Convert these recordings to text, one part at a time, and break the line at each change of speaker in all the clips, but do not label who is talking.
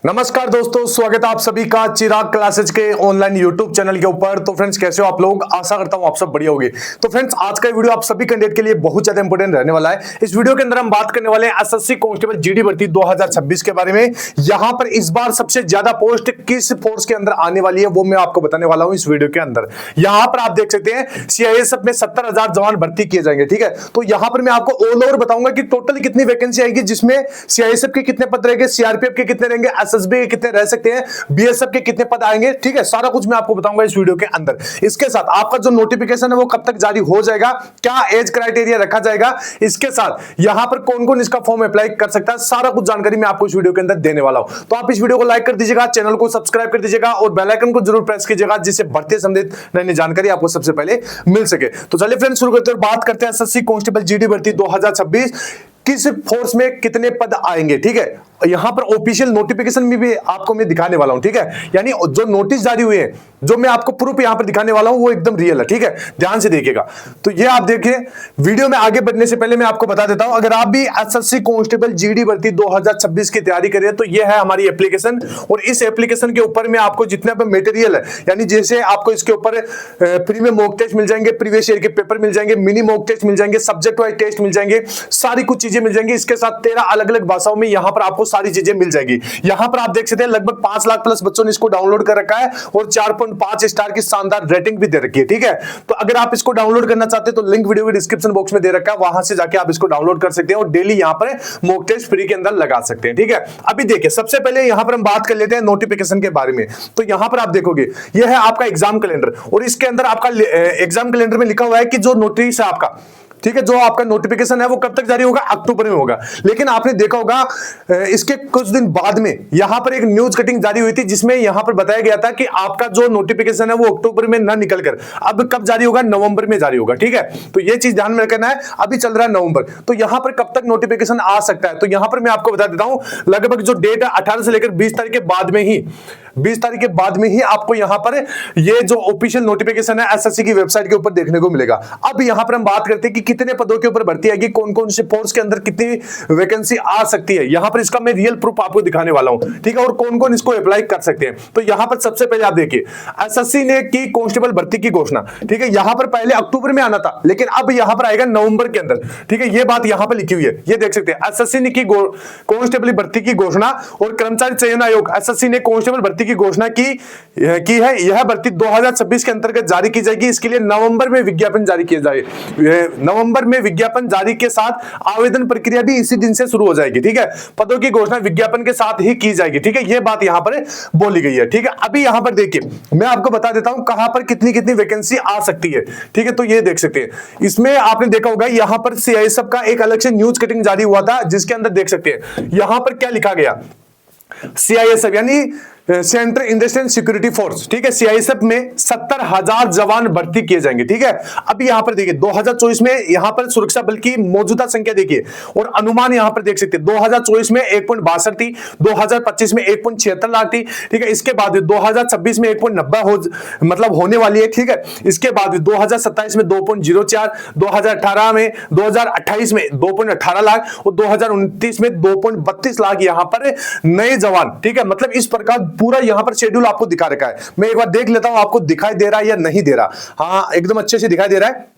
नमस्कार दोस्तों, स्वागत है आप सभी का चिराग क्लासेज के ऑनलाइन यूट्यूब चैनल के ऊपर। तो फ्रेंड्स, कैसे हो आप लोग? आशा करता हूं आप सब बढ़िया होंगे। तो फ्रेंड्स, आज का वीडियो आप सभी कैंडिडेट के लिए बहुत ज्यादा इंपॉर्टेंट रहने वाला है। इस वीडियो के अंदर हम बात करने वाले हैं एसएससी कांस्टेबल जीडी भर्ती 2026 के बारे में। यहां पर इस बार सबसे ज्यादा पोस्ट किस फोर्स के अंदर आने वाली है वो मैं आपको बताने वाला हूं इस वीडियो के अंदर। यहां पर आप देख सकते हैं सीआईएसएफ में 70,000 जवान भर्ती किए जाएंगे। ठीक है, तो यहां पर मैं आपको ऑल ओवर बताऊंगा कि टोटल कितनी वैकेंसी आएगी, जिसमें सीआईएसएफ के कितने पद रहेंगे, सीआरपीएफ के कितने रहेंगे, एसएसबी के कितने रह सकते हैं, बीएसएफ के कितने पद आएंगे। ठीक है, सारा कुछ मैं आपको बताऊंगा इस वीडियो के अंदर। इसके साथ आपका जो नोटिफिकेशन है वो कब तक जारी हो जाएगा, क्या एज क्राइटेरिया रखा जाएगा, इसके साथ यहां पर कौन कौन इसका फॉर्म अप्लाई कर सकता है, सारा कुछ जानकारी मैं आपको इस वीडियो के अंदर देने वाला हूं। तो आप इस वीडियो को लाइक कर दीजिएगा, चैनल को सब्सक्राइब कर दीजिएगा और बेल आइकन को जरूर प्रेस कीजिएगा, जिससे भर्ती संबंधित नई नई जानकारी आपको सबसे पहले मिल सके। तो चलिए फ्रेंड्स, शुरू करते हैं, बात करते हैं एसएससी कांस्टेबल जीडी भर्ती 2026 किस फोर्स में कितने पद आएंगे। ठीक है, यहां पर ऑफिशियल नोटिफिकेशन में भी आपको मैं दिखाने वाला हूं। ठीक है, यानी जो नोटिस जारी हुए हैं, जो मैं आपको प्रूफ यहां पर दिखाने वाला हूं वो एकदम रियल है। ठीक है, ध्यान से देखिएगा। तो ये आप देखिए, वीडियो में आगे बढ़ने से पहले मैं आपको बता देता हूं, अगर आप भी एसएससी कांस्टेबल जीडी भर्ती 2026 की तैयारी कर रहे हैं तो ये है हमारी एप्लीकेशन। और इस एप्लीकेशन के ऊपर में आपको जितने भी मटेरियल है, यानी जैसे आपको इसके ऊपर फ्री में मॉक टेस्ट मिल जाएंगे, प्रीवियस ईयर के पेपर मिल जाएंगे, मिनी मॉक टेस्ट मिल जाएंगे, सब्जेक्ट वाइज टेस्ट मिल जाएंगे, सारी कुछ चीजें मिल जाएंगी। इसके साथ 13 अलग अलग भाषाओं में यहां पर आपको सारी चीजें मिल जाएगी। यहां पर आप देख सकते हैं लगभग 5 लाख प्लस बच्चों ने इसको डाउनलोड कर रखा है और 4.5 स्टार की शानदार रेटिंग भी दे रखी है। ठीक है, तो अगर आप इसको डाउनलोड करना चाहते हैं तो लिंक वीडियो के डिस्क्रिप्शन बॉक्स में दे रखा है, वहां से जाके आप इसको डाउनलोड कर सकते हैं और डेली यहां पर मॉक टेस्ट फ्री के अंदर लगा सकते हैं। ठीक है, अभी देखिए, सबसे पहले यहां पर हम बात कर लेते हैं नोटिफिकेशन के बारे में। तो यहां पर आप देखोगे यह है आपका एग्जाम कैलेंडर और इसके अंदर आपका एग्जाम कैलेंडर में लिखा हुआ है कि जो नोटिस है आपका, ठीक है, जो आपका नोटिफिकेशन है वो कब तक जारी होगा, अक्टूबर में होगा। लेकिन आपने देखा होगा इसके कुछ दिन बाद में यहां पर एक न्यूज कटिंग जारी हुई थी, जिसमें यहां पर बताया गया था कि आपका जो नोटिफिकेशन है वो अक्टूबर में ना निकलकर अब कब जारी होगा, नवंबर में जारी होगा। ठीक है, तो ये चीज ध्यान में रखना है। अभी चल रहा है नवंबर, तो यहां पर कब तक नोटिफिकेशन आ सकता है, तो यहां पर मैं आपको बता देता हूं, लगभग जो डेट है 18 से लेकर 20 तारीख के बाद में ही, 20 तारीख के बाद में ही आपको यहां पर ये जो ऑफिशियल नोटिफिकेशन है एसएससी की वेबसाइट के ऊपर देखने को मिलेगा। अब यहां पर हम बात करते हैं कि कितने पदों के ऊपर भर्ती आएगी, कौन कौन से पोस्ट के अंदर कितनी वैकेंसी आ सकती है। यहां पर इसका मैं रियल प्रूफ आपको दिखाने वाला हूं। ठीक है, और कौन कौन इसको अप्लाई कर सकते हैं। तो यहां पर सबसे पहले आप देखिए, एसएससी ने की कांस्टेबल भर्ती की घोषणा। ठीक है, यहां पर पहले अक्टूबर में आना था, लेकिन अब यहां पर आएगा नवंबर के अंदर। ठीक है, ये बात यहां पर लिखी हुई है, ये देख सकते हैं, एसएससी ने की कांस्टेबल भर्ती की घोषणा और कर्मचारी चयन आयोग एसएससी ने कांस्टेबल भर्ती की घोषणा की है। यह भर्ती 2026 के अंतर्गत जारी की जाएगी। इसके लिए नवंबर में विज्ञापन जारी किया जाए, नवंबर में विज्ञापन जारी के साथ आवेदन प्रक्रिया भी इसी दिन से शुरू हो जाएगी। ठीक है, पदों की घोषणा विज्ञापन के साथ ही की जाएगी। ठीक है, यह बात यहां पर बोली गई है। ठीक है, अभी यहां पर देखिए, मैं आपको बता देता हूं कहां पर कितनी कितनी वैकेंसी आ सकती है। ठीक है, तो ये देख सकते हैं, इसमें आपने देखा होगा यहां पर सीआईएसएफ का एक अलग से न्यूज कटिंग जारी हुआ था, जिसके अंदर देख सकते हैं यहां पर क्या लिखा गया, सीआईएसएफ यानी सेंट्रल इंडस्ट्रियल सिक्योरिटी फोर्स। ठीक है, सीआईएसएफ में 70,000 जवान भर्ती किए जाएंगे। ठीक है, अभी यहां पर देखिए 2024 में यहां पर सुरक्षा बल की मौजूदा संख्या देखिए और अनुमान यहां पर देख सकते हैं। 2024 में 1.62 थी, 2025 में 1.76 लाख थी। ठीक है, इसके बाद 2026 में 1.90 मतलब होने वाली है। ठीक है, इसके बाद 2027 में 2.04, 2018 में 2028 में 2.18 लाख और 2029 में 2.32 लाख यहां पर नए जवान। ठीक है, मतलब इस प्रकार पूरा यहां पर शेड्यूल आपको दिखा रखा है। मैं एक बार देख लेता हूं आपको दिखाई दे रहा है या नहीं दे रहा। हाँ, एकदम अच्छे से दिखाई दे रहा है।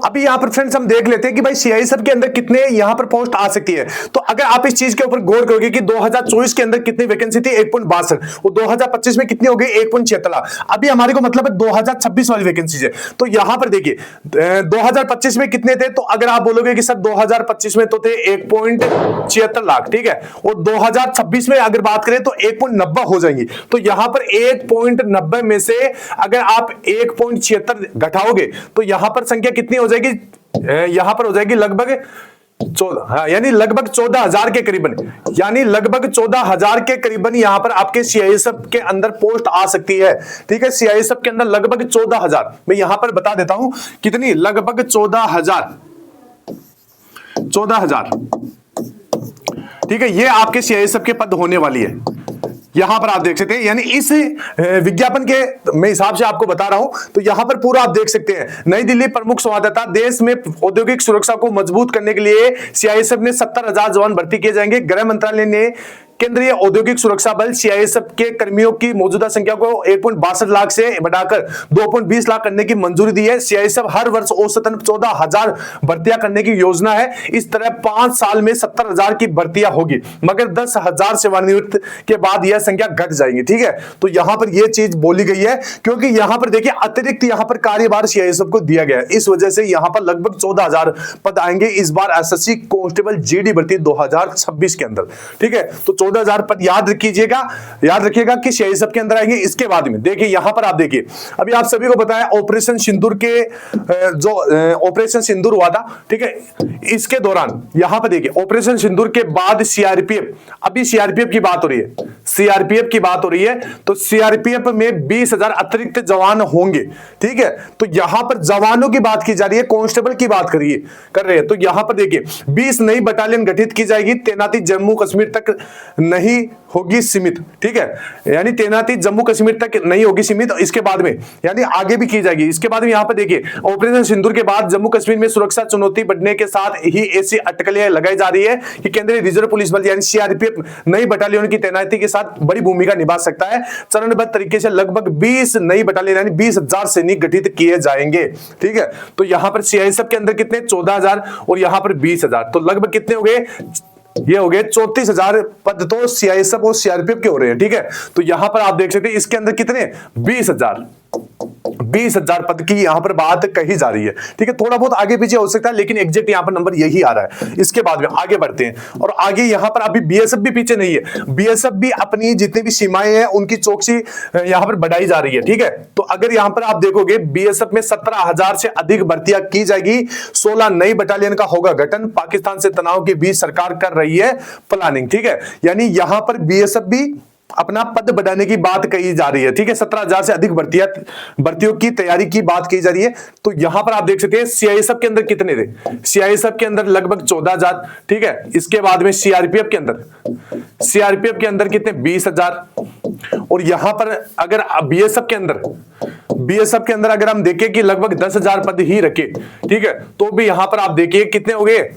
अभी यहां पर फ्रेंड्स हम देख लेते हैं कि भाई सीआईएसएफ के अंदर कितने यहां पर पोस्ट आ सकती है। तो अगर आप इस चीज के ऊपर गौर करोगे कि 2024 के अंदर कितनी वैकेंसी थी, 1.62, और 2025 में कितनी हो गई, 1.76। अभी हमारे को मतलब है 2026 वाली वैकेंसी है। तो यहां पर देखिए 2025 में कितने थे, तो अगर आप बोलोगे कि सर 2025 में तो थे 1.76 लाख। ठीक है, और 2026 में अगर बात करें तो 1.90 हो जाएंगी। तो यहां पर 1.90 में से अगर आप 1.76 घटाओगे तो यहां पर संख्या कितनी हो जाएगी, यहां पर हो जाएगी लगभग 14, हाँ, यानी लगभग 14,000 के करीबन, यानी लगभग 14,000 के करीबन यहां पर आपके सीआईएसएफ के अंदर पोस्ट आ सकती है। ठीक है, सीआईएसएफ के अंदर लगभग 14,000, मैं यहां पर बता देता हूं कितनी, लगभग 14,000। ठीक है, ये आपके सीआईएसएफ के पद होने वाली है। यहां पर आप देख सकते हैं, यानी इस विज्ञापन के मैं हिसाब से आपको बता रहा हूं। तो यहां पर पूरा आप देख सकते हैं, नई दिल्ली प्रमुख संवाददाता, देश में औद्योगिक सुरक्षा को मजबूत करने के लिए सीआईएसएफ ने 70,000 जवान भर्ती किए जाएंगे। गृह मंत्रालय ने केंद्रीय औद्योगिक सुरक्षा बल सीआईएसएफ के कर्मियों की मौजूदा संख्या को 1.62 लाख से बढ़ाकर 2.20 लाख करने की मंजूरी दी है। सीआईएसएफ हर वर्ष औसतन 14,000 भर्तियां करने की योजना है। इस तरह 5 साल में 70,000 की भर्तियां होगी, मगर 10,000 सेवानिवृत्त के बाद यह संख्या घट जाएगी। ठीक है, तो यहां पर यह चीज बोली गई है क्योंकि यहां पर देखिए अतिरिक्त यहां पर कार्यभार सीआईएसएफ को दिया गया है, इस वजह से यहां पर लगभग 14,000 पद आएंगे इस बार एसएससी कांस्टेबल जीडी भर्ती 2026 के अंदर। ठीक है, तो 14,000 पद याद रखिएगा कि सीआईएसएफ के अंदर आएंगे। इसके बाद में देखिए यहां पर आप देखिए, अभी आप सभी को पता है ऑपरेशन सिंदूर के जो ऑपरेशन सिंदूर हुआ था, ठीक है, इसके दौरान यहां पर देखिए ऑपरेशन सिंदूर के बाद सीआरपीएफ, अभी सीआरपीएफ की बात हो रही है, सीआरपीएफ की बात हो रही है, तो सीआरपीएफ में 20,000 अतिरिक्त जवान होंगे। ठीक है, तो यहां पर जवानों की बात की जा रही है, कांस्टेबल की बात कर रहे हैं। तो यहां पर देखिए 20 नई बटालियन गठित की जाएगी, तैनाती जम्मू कश्मीर तक नहीं होगी सीमित। ठीक है, यानी तैनाती जम्मू कश्मीर तक नहीं होगी सीमित, इसके बाद में यानी आगे भी की जाएगी। इसके बाद में यहां पर देखिए ऑपरेशन सिंदूर के बाद जम्मू कश्मीर में सुरक्षा चुनौती बढ़ने के साथ ही ऐसी अटकलें लगाई जा रही है कि केंद्रीय रिजर्व पुलिस बल यानी सीआरपीएफ नई बटालियन की तैनाती के साथ बड़ी भूमिका निभा सकता है। चरणबद्ध तरीके से लगभग 20 नई बटालियन यानी 20,000 सैनिक गठित किए जाएंगे। ठीक है, तो यहां पर सीआईएसएफ के अंदर कितने 14,000 और यहां पर 20,000, तो लगभग कितने हो गए, ये हो गए 34,000 पद तो सीआईएसएफ और सीआरपीएफ के हो रहे हैं। ठीक है, तो यहां पर आप देख सकते हैं इसके अंदर कितने 20,000 पद की यहां पर बात कही जा रही है। ठीक है, थोड़ा बहुत आगे पीछे हो सकता है लेकिन एग्जैक्ट यहां पर नंबर यही आ रहा है। इसके बाद में आगे बढ़ते हैं और आगे यहां पर अभी बीएसएफ भी पीछे नहीं है, बीएसएफ भी अपनी जितनी भी सीमाएं हैं उनकी चौकसी यहां पर बढ़ाई जा रही है। ठीक है, तो अगर यहां पर आप देखोगे बीएसएफ में 17,000 से अधिक भर्तियां की जाएगी, 16 नई बटालियन का होगा गठन। पाकिस्तान से तनाव के बीच सरकार कर रही है प्लानिंग। ठीक है, यानी यहां पर बीएसएफ भी अपना पद बढ़ाने की बात कही जा रही है। ठीक है, 17,000 से अधिक भर्तियों की तैयारी की बात की जा रही है। तो यहां पर आप देख सकते हैं सीआईएसएफ के अंदर कितने थे, सीआईएसएफ के अंदर लगभग 14,000। ठीक है, इसके बाद में सीआरपीएफ के अंदर कितने 20,000 और यहां पर अगर बीएसएफ के अंदर अगर हम देखें कि लगभग 10,000 पद ही रखे, ठीक है, तो भी यहां पर आप देखिए कितने हो गए,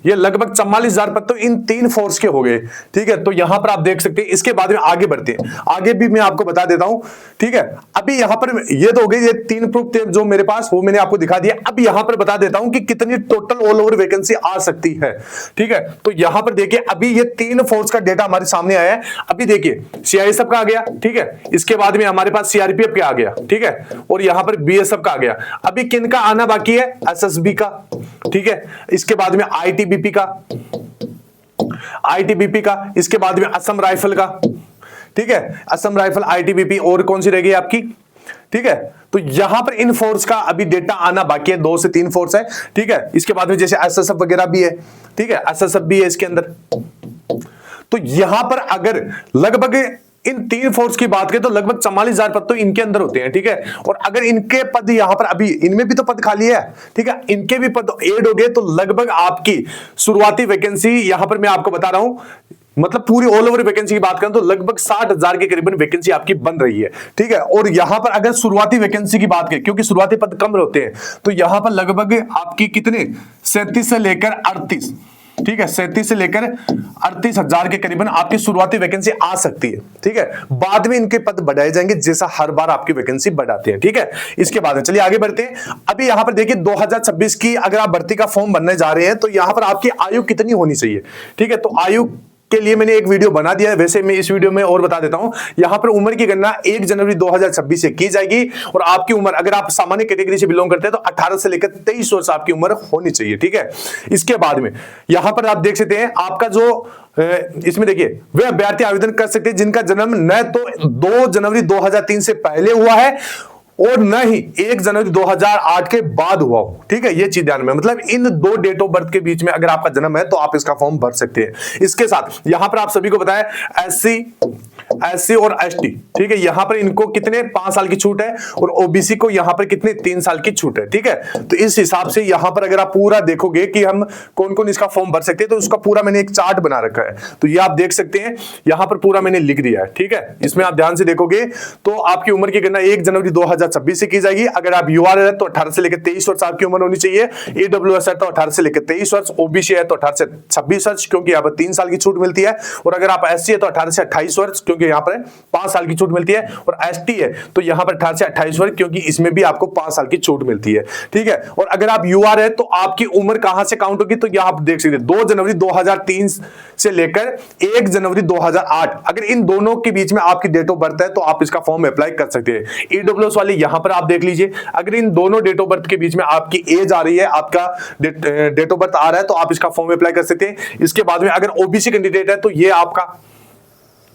ये लगभग 44,000 पद तो इन 3 फोर्स के हो गए। ठीक है, तो यहां पर आप देख सकते हैं। इसके बाद में आगे बढ़ते हैं, आगे भी मैं आपको बता देता हूं। ठीक है, अभी यहां पर ये तो हो गई, ये 3 प्रूफ थे जो मेरे पास, वो मैंने आपको दिखा दिया। अब यहां पर बता देता हूं कि कितनी टोटल ऑल ओवर वैकेंसी आ सकती है। ठीक है, तो यहां पर देखिए अभी ये 3 फोर्स का डेटा हमारे सामने आया है। अभी देखिए सीआईएसएफ का आ गया, ठीक है, इसके बाद में हमारे पास सीआरपीएफ का आ गया, ठीक है, और यहां पर बीएसएफ का आ गया। अभी किनका आना बाकी है, एसएसबी का। ठीक है, इसके बाद में आईटीबीपी का, इसके बाद में असम राइफल का। ठीक है, असम राइफल, आईटीबीपी, और कौन सी रहेगी आपकी। ठीक है, तो यहां पर इन फोर्स का अभी डेटा आना बाकी है, 2 से 3 फोर्स है। ठीक है, इसके बाद में जैसे एसएसएफ वगैरह भी है। ठीक है, एसएसएफ भी है इसके अंदर। तो यहां पर अगर लगभग इन 3 फोर्स की बात करें तो लगभग 44,000 पद तो इनके अंदर होते हैं। ठीक है, और अगर इनके पद यहां पर अभी इनमें भी तो पद खाली है, ठीक है, इनके भी पद ऐड हो गए तो लगभग आपकी शुरुआती वैकेंसी यहां पर मैं आपको बता रहा हूं, मतलब पूरी ऑल ओवर वैकेंसी की बात करें तो लगभग 60,000 के करीबन वैकेंसी आपकी बन रही है। ठीक है, और यहां पर अगर शुरुआती वैकेंसी की बात करें, क्योंकि शुरुआती पद कम होते हैं, तो यहां पर लगभग आपकी कितने 37 से लेकर 38, ठीक है, 37 से लेकर 38,000 के करीबन आपकी शुरुआती वैकेंसी आ सकती है। ठीक है, बाद में इनके पद बढ़ाए जाएंगे जैसा हर बार आपकी वैकेंसी बढ़ाते हैं। ठीक है, इसके बाद चलिए आगे बढ़ते हैं। अभी यहां पर देखिए 2026 की अगर आप भर्ती का फॉर्म भरने जा रहे हैं तो यहां पर आपकी आयु कितनी होनी चाहिए। ठीक है, तो आयु के लिए मैंने एक वीडियो बना दिया है, वैसे मैं इस वीडियो में और बता देता हूं। यहां पर उम्र की गणना 1 जनवरी 2026 से की जाएगी और आपकी उम्र अगर आप सामान्य कैटेगरी से बिलोंग करते हैं तो 18 से लेकर 23 वर्ष आपकी उम्र होनी चाहिए। ठीक है, इसके बाद में यहां पर आप देख सकते हैं आपका जो इसमें देखिए वे अभ्यर्थी आवेदन कर सकते हैं जिनका जन्म न तो 2 जनवरी 2003 से पहले हुआ है और न ही 1 जनवरी 2008 के बाद हुआ हो। ठीक है, ये चीज ध्यान में, मतलब इन 2 डेट ऑफ बर्थ के बीच में अगर आपका जन्म है तो आप इसका फॉर्म भर सकते हैं। इसके साथ यहां पर आप सभी को बताया SC एससी और एसटी, ठीक है, यहां पर इनको कितने 5 साल की छूट है और ओबीसी को यहां पर कितने 3 साल की छूट है, ठीक है। तो इस हिसाब से यहां पर अगर आप पूरा देखोगे कि हम कौन कौन इसका फॉर्म भर सकते हैं, तो उसका पूरा मैंने एक चार्ट बना रखा है, तो ये आप देख सकते हैं, यहां पर पूरा मैंने लिख दिया है, ठीक है। इसमें आप ध्यान से देखोगे तो आपकी उम्र की गणना 1 जनवरी 2026 से की जाएगी। अगर आप यूआर है तो 18 से लेकर 23 वर्ष आपकी उम्र होनी चाहिए, ईडब्ल्यूएस है तो 18 से लेकर 23 वर्ष, ओबीसी है तो 18 से 26 वर्ष क्योंकि यहां पर 3 साल की छूट मिलती है, और अगर आप एससी है तो 18 से 28 वर्ष क्योंकि यहां पर 5 साल की छूट मिलती है, और एसटी है तो यहां पर 18 से 28 वर्ष क्योंकि इसमें भी आपको 5 साल की छूट मिलती है, ठीक है। और अगर आप यूआर है तो आपकी उम्र कहां से काउंट होगी, तो यहां आप देख सकते हैं 2 जनवरी 2003 से लेकर 1 जनवरी 2008, अगर इन दोनों के बीच में आपकी डेट ऑफ बर्थ है तो आप इसका फॉर्म अप्लाई कर सकते हैं। ईडब्ल्यूएस वाले यहां पर आप देख लीजिए, अगर इन दोनों डेट ऑफ बर्थ के बीच में आपकी एज आ रही है, आपका डेट ऑफ बर्थ आ रहा है, तो आप इसका फॉर्म अप्लाई कर सकते हैं। इसके बाद में अगर ओबीसी कैंडिडेट है तो ये आपका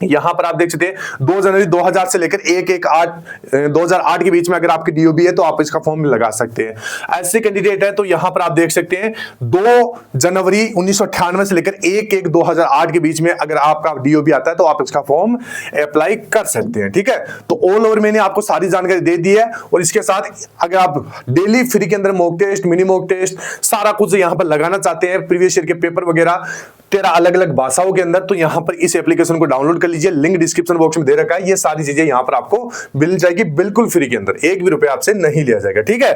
यहां पर आप देख सकते हैं 2 जनवरी 2000 से लेकर 1/1/2008 के बीच में अगर आपकी डीओबी है तो आप इसका फॉर्म लगा सकते हैं। एससी कैंडिडेट है तो यहां पर आप देख सकते हैं 2 जनवरी 1998 से लेकर 1/1/2008 के बीच में अगर आपका डीओबी आता है तो आप इसका फॉर्म अप्लाई कर सकते हैं, ठीक है। तो ऑल ओवर मैंने आपको सारी जानकारी दे दी है, और इसके साथ अगर आप डेली फ्री के अंदर mock test, mini mock test सारा कुछ यहां पर लगाना चाहते हैं, प्रीवियस ईयर के पेपर वगैरह 13 अलग अलग भाषाओं के अंदर, तो यहां पर इस एप्लीकेशन को डाउनलोड कर लीजिए, लिंक डिस्क्रिप्शन बॉक्स में दे रखा है। ये सारी चीजें यहां पर आपको मिल जाएगी बिल्कुल फ्री के अंदर, 1 भी रुपया आपसे नहीं लिया जाएगा, ठीक है।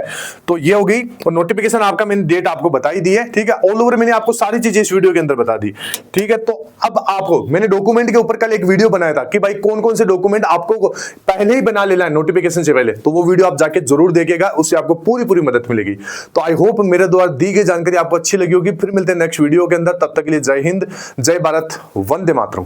तो ये हो गई, और नोटिफिकेशन आपका मैंने डेट आपको बताई दी है, ठीक है। ऑल ओवर मैंने आपको सारी चीजें इस वीडियो के अंदर बता दी, ठीक है। तो अब आपको मैंने डॉक्यूमेंट के ऊपर कल एक वीडियो बनाया था कि भाई कौन कौन से डॉक्यूमेंट आपको पहले ही बना लेना है नोटिफिकेशन से पहले, तो वो वीडियो आप जाके जरूर देखिएगा, उससे आपको पूरी मदद मिलेगी। तो आई होप मेरे द्वारा दी गई जानकारी आपको अच्छी लगी होगी। फिर मिलते हैं नेक्स्ट वीडियो के अंदर, तब तक के लिए जय हिंद, जय भारत, वंदे मातरम।